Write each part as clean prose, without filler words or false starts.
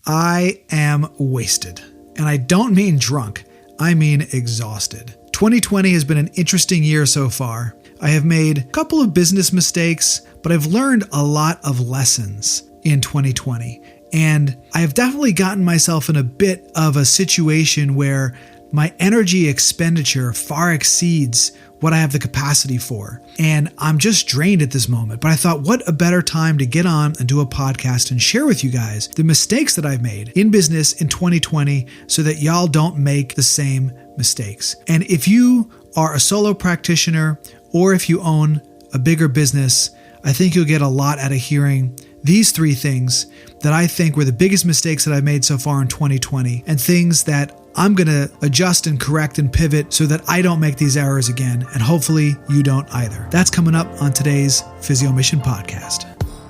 I am wasted. And I don't mean drunk, I mean exhausted. 2020 has been an interesting year so far. I have made a couple of business mistakes, but I've learned a lot of lessons in 2020. And I have definitely gotten myself in a bit of a situation where my energy expenditure far exceeds what I have the capacity for. And I'm just drained at this moment. But I thought, what a better time to get on and do a podcast and share with you guys the mistakes that I've made in business in 2020 so that y'all don't make the same mistakes. And if you are a solo practitioner or if you own a bigger business, I think you'll get a lot out of hearing these 3 things that I think were the biggest mistakes that I've made so far in 2020 and things that I'm going to adjust and correct and pivot so that I don't make these errors again, and hopefully you don't either. That's coming up on today's Physio Mission Podcast.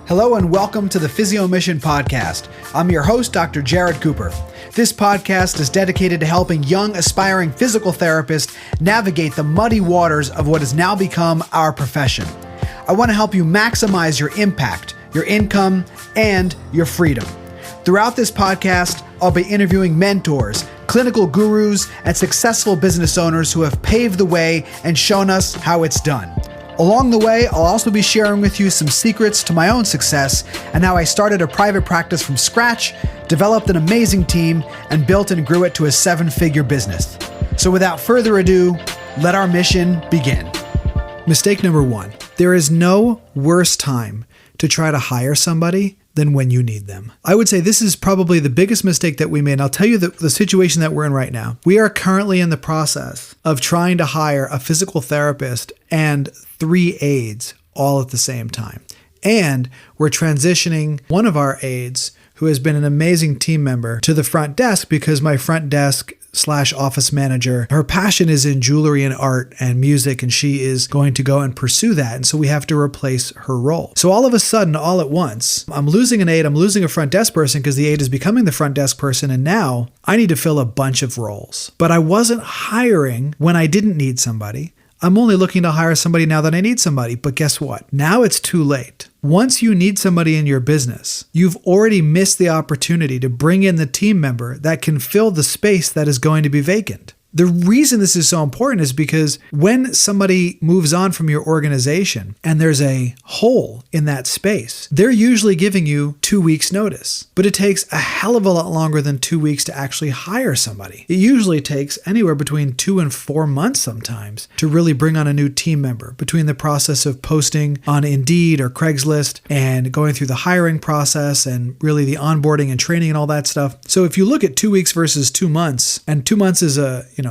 Hello and welcome to the Physio Mission Podcast. I'm your host, Dr. Jared Cooper. This podcast is dedicated to helping young, aspiring physical therapists navigate the muddy waters of what has now become our profession. I want to help you maximize your impact, your income, and your freedom. Throughout this podcast, I'll be interviewing mentors, clinical gurus, and successful business owners who have paved the way and shown us how it's done. Along the way, I'll also be sharing with you some secrets to my own success and how I started a private practice from scratch, developed an amazing team, and built and grew it to a 7-figure business. So without further ado, let our mission begin. Mistake number 1. There is no worse time to try to hire somebody than when you need them. I would say this is probably the biggest mistake that we made. And I'll tell you the situation that we're in right now. We are currently in the process of trying to hire a physical therapist and 3 aides all at the same time. And we're transitioning one of our aides, who has been an amazing team member, to the front desk because my front desk / office manager, her passion is in jewelry and art and music, and she is going to go and pursue that. And so we have to replace her role. So all of a sudden, all at once, I'm losing an aide, I'm losing a front desk person because the aide is becoming the front desk person. And now I need to fill a bunch of roles. But I wasn't hiring when I didn't need somebody. I'm only looking to hire somebody now that I need somebody. But guess what? Now it's too late. Once you need somebody in your business, you've already missed the opportunity to bring in the team member that can fill the space that is going to be vacant. The reason this is so important is because when somebody moves on from your organization and there's a hole in that space, they're usually giving you 2 weeks notice. But it takes a hell of a lot longer than 2 weeks to actually hire somebody. It usually takes anywhere between 2 and 4 months sometimes to really bring on a new team member, between the process of posting on Indeed or Craigslist and going through the hiring process and really the onboarding and training and all that stuff. So if you look at 2 weeks versus 2 months, and 2 months is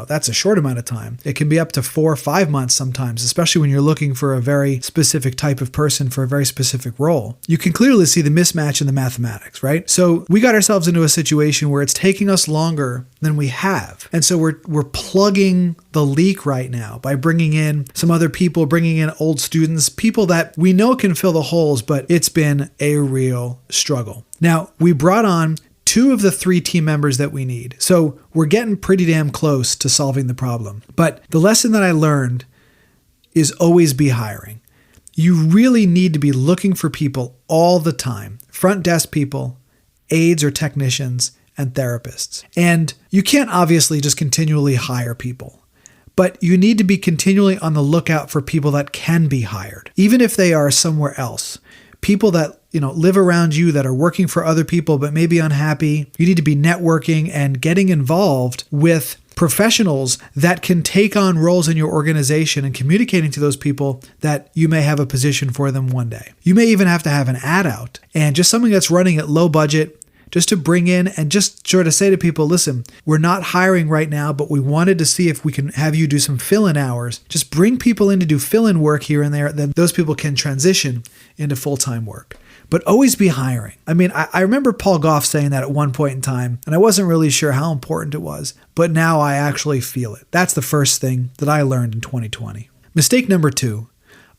that's a short amount of time. It can be up to 4 or 5 months sometimes, especially when you're looking for a very specific type of person for a very specific role. You can clearly see the mismatch in the mathematics, right? So we got ourselves into a situation where it's taking us longer than we have. And so we're plugging the leak right now by bringing in some other people, bringing in old students, people that we know can fill the holes, but it's been a real struggle. Now, we brought on 2 of the 3 team members that we need. So we're getting pretty damn close to solving the problem. But the lesson that I learned is always be hiring. You really need to be looking for people all the time. Front desk people, aides or technicians, and therapists. And you can't obviously just continually hire people, but you need to be continually on the lookout for people that can be hired, even if they are somewhere else. People that live around you that are working for other people but may be unhappy. You need to be networking and getting involved with professionals that can take on roles in your organization and communicating to those people that you may have a position for them one day. You may even have to have an ad out and just something that's running at low budget, just to bring in and just sort of say to people, listen, we're not hiring right now, but we wanted to see if we can have you do some fill-in hours. Just bring people in to do fill-in work here and there. Then those people can transition into full-time work. But always be hiring. I mean, I remember Paul Goff saying that at one point in time, and I wasn't really sure how important it was, but now I actually feel it. That's the first thing that I learned in 2020. Mistake number 2,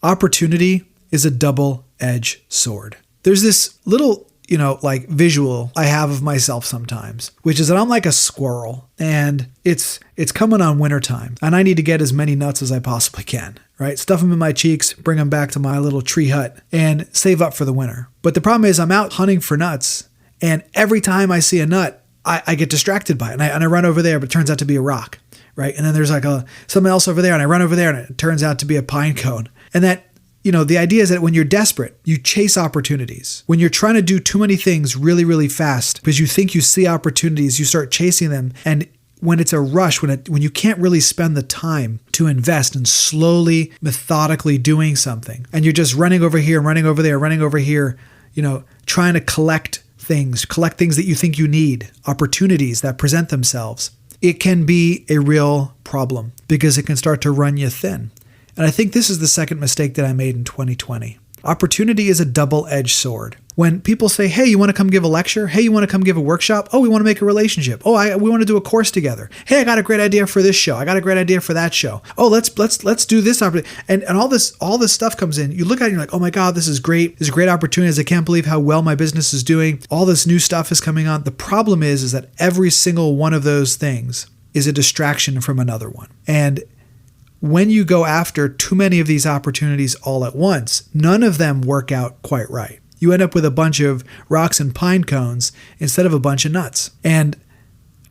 opportunity is a double-edged sword. There's this little visual I have of myself sometimes, which is that I'm like a squirrel and it's coming on wintertime and I need to get as many nuts as I possibly can, right? Stuff them in my cheeks, bring them back to my little tree hut and save up for the winter. But the problem is I'm out hunting for nuts And every time I see a nut, I get distracted by it, and I run over there, but it turns out to be a rock, right? And then there's like something else over there, and I run over there, and it turns out to be a pine cone. And that, the idea is that when you're desperate, you chase opportunities. When you're trying to do too many things really, really fast because you think you see opportunities, you start chasing them. And when it's a rush, when you can't really spend the time to invest in slowly, methodically doing something, and you're just running over here, running over there, running over here, trying to collect things that you think you need, opportunities that present themselves, it can be a real problem because it can start to run you thin. And I think this is the second mistake that I made in 2020. Opportunity is a double-edged sword. When people say, hey, you want to come give a lecture? Hey, you want to come give a workshop? Oh, we want to make a relationship. Oh, we want to do a course together. Hey, I got a great idea for this show. I got a great idea for that show. Oh, let's do this opportunity. And all this stuff comes in. You look at it and you're like, oh my God, this is great. This is great opportunities. I can't believe how well my business is doing. All this new stuff is coming on. The problem is that every single one of those things is a distraction from another one. And when you go after too many of these opportunities all at once, none of them work out quite right. You end up with a bunch of rocks and pine cones instead of a bunch of nuts. And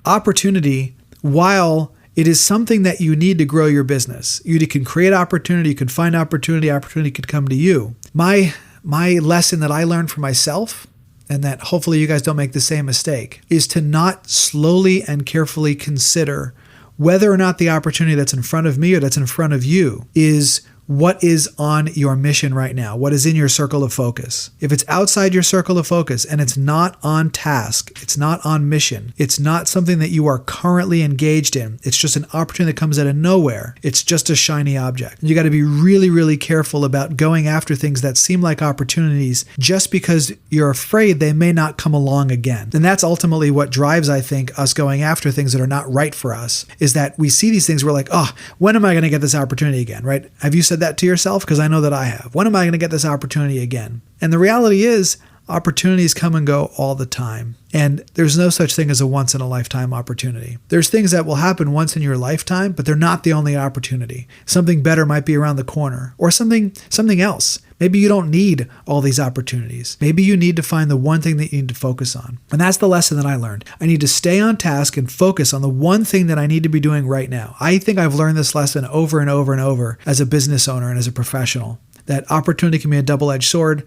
opportunity, while it is something that you need to grow your business, you can create opportunity, you can find opportunity could come to you. My lesson that I learned for myself, and that hopefully you guys don't make the same mistake, is to not slowly and carefully consider whether or not the opportunity that's in front of me or that's in front of you is what is on your mission right now, what is in your circle of focus. If it's outside your circle of focus and it's not on task, it's not on mission, it's not something that you are currently engaged in, it's just an opportunity that comes out of nowhere, it's just a shiny object. You got to be really, really careful about going after things that seem like opportunities just because you're afraid they may not come along again. And that's ultimately what drives, I think, us going after things that are not right for us, is that we see these things, we're like, oh, when am I going to get this opportunity again, right? Have you said that to yourself? Because I know that I have. When am I going to get this opportunity again? And the reality is, opportunities come and go all the time. And there's no such thing as a once in a lifetime opportunity. There's things that will happen once in your lifetime, but they're not the only opportunity. Something better might be around the corner, or something else. Maybe you don't need all these opportunities. Maybe you need to find the one thing that you need to focus on. And that's the lesson that I learned. I need to stay on task and focus on the one thing that I need to be doing right now. I think I've learned this lesson over and over and over as a business owner and as a professional, that opportunity can be a double-edged sword.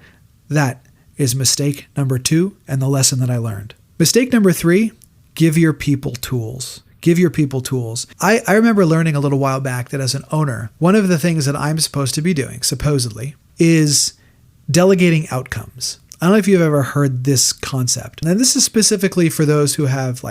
That is mistake number 2 and the lesson that I learned. Mistake number 3, give your people tools. Give your people tools. I remember learning a little while back that as an owner, one of the things that I'm supposed to be doing, supposedly, is delegating outcomes. I don't know if you've ever heard this concept. And this is specifically for those who have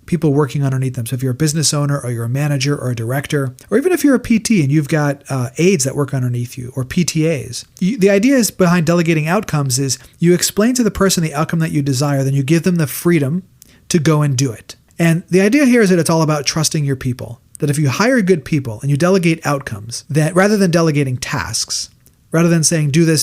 people working underneath them. So if you're a business owner or you're a manager or a director, or even if you're a PT and you've got aides that work underneath you or PTAs, the idea is behind delegating outcomes is you explain to the person the outcome that you desire, then you give them the freedom to go and do it. And the idea here is that it's all about trusting your people. That if you hire good people and you delegate outcomes, that rather than delegating tasks, rather than saying do this,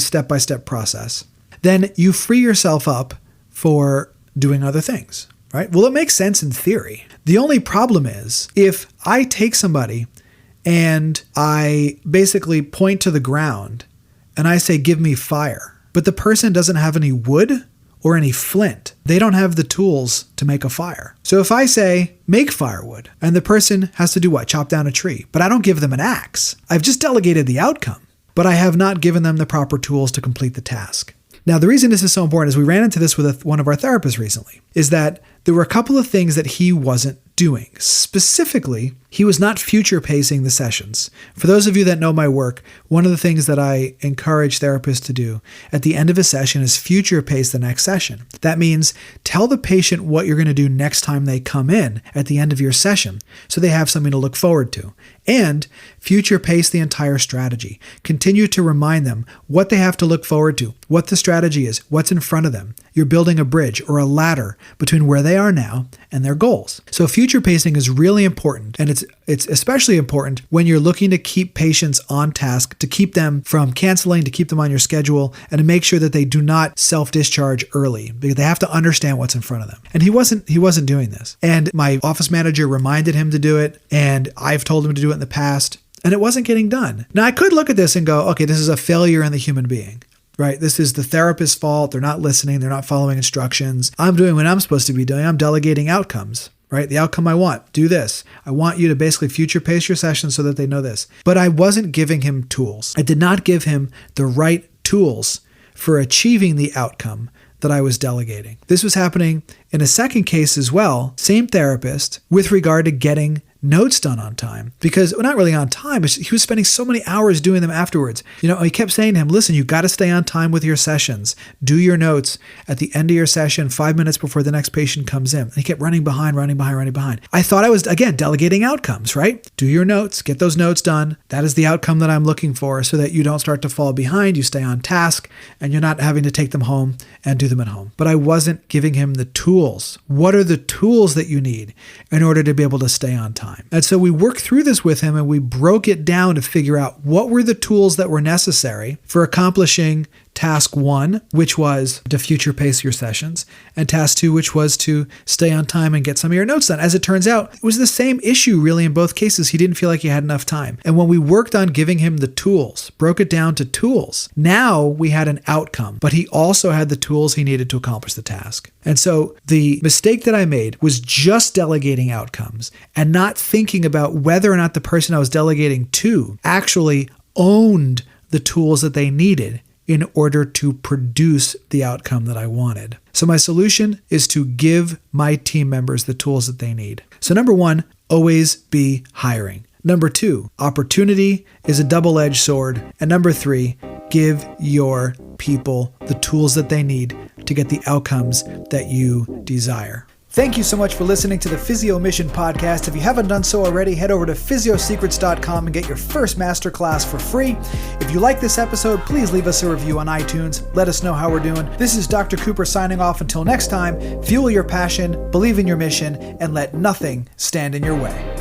step-by-step process, then you free yourself up for doing other things, right? Well, it makes sense in theory. The only problem is if I take somebody and I basically point to the ground and I say, give me fire, but the person doesn't have any wood or any flint, they don't have the tools to make a fire. So if I say, make firewood, and the person has to do what? Chop down a tree, but I don't give them an axe. I've just delegated the outcome, but I have not given them the proper tools to complete the task. Now, the reason this is so important is we ran into this with one of our therapists recently, is that there were a couple of things that he wasn't doing. Specifically, he was not future pacing the sessions. For those of you that know my work, one of the things that I encourage therapists to do at the end of a session is future pace the next session. That means tell the patient what you're going to do next time they come in at the end of your session so they have something to look forward to. And future pace the entire strategy. Continue to remind them what they have to look forward to, what the strategy is, what's in front of them. You're building a bridge or a ladder between where they are now and their goals. So future pacing is really important, and it's especially important when you're looking to keep patients on task, to keep them from canceling, to keep them on your schedule, and to make sure that they do not self-discharge early because they have to understand what's in front of them. And he wasn't doing this. And my office manager reminded him to do it, and I've told him to do it in the past, and it wasn't getting done. Now, I could look at this and go, okay, this is a failure in the human being. right? This is the therapist's fault. They're not listening. They're not following instructions. I'm doing what I'm supposed to be doing. I'm delegating outcomes, right? The outcome I want, do this. I want you to basically future pace your sessions so that they know this. But I wasn't giving him tools. I did not give him the right tools for achieving the outcome that I was delegating. This was happening in a second case as well, same therapist, with regard to getting notes done on time. Because, well, not really on time, but he was spending so many hours doing them afterwards. He kept saying to him, listen, you got to stay on time with your sessions. Do your notes at the end of your session, 5 minutes before the next patient comes in. And he kept running behind. I thought I was, again, delegating outcomes, right? Do your notes, get those notes done. That is the outcome that I'm looking for so that you don't start to fall behind. You stay on task and you're not having to take them home and do them at home. But I wasn't giving him the tools. What are the tools that you need in order to be able to stay on time? And so we worked through this with him and we broke it down to figure out what were the tools that were necessary for accomplishing task 1, which was to future pace your sessions, and task 2, which was to stay on time and get some of your notes done. As it turns out, it was the same issue really in both cases. He didn't feel like he had enough time. And when we worked on giving him the tools, broke it down to tools, now we had an outcome, but he also had the tools he needed to accomplish the task. And so the mistake that I made was just delegating outcomes and not thinking about whether or not the person I was delegating to actually owned the tools that they needed in order to produce the outcome that I wanted. So my solution is to give my team members the tools that they need. So number 1, always be hiring. Number 2, opportunity is a double-edged sword. And number 3, give your people the tools that they need to get the outcomes that you desire. Thank you so much for listening to the Physio Mission podcast. If you haven't done so already, head over to PHYSIOSecrets.com and get your first masterclass for free. If you like this episode, please leave us a review on iTunes. Let us know how we're doing. This is Dr. Cooper signing off. Until next time, fuel your passion, believe in your mission, and let nothing stand in your way.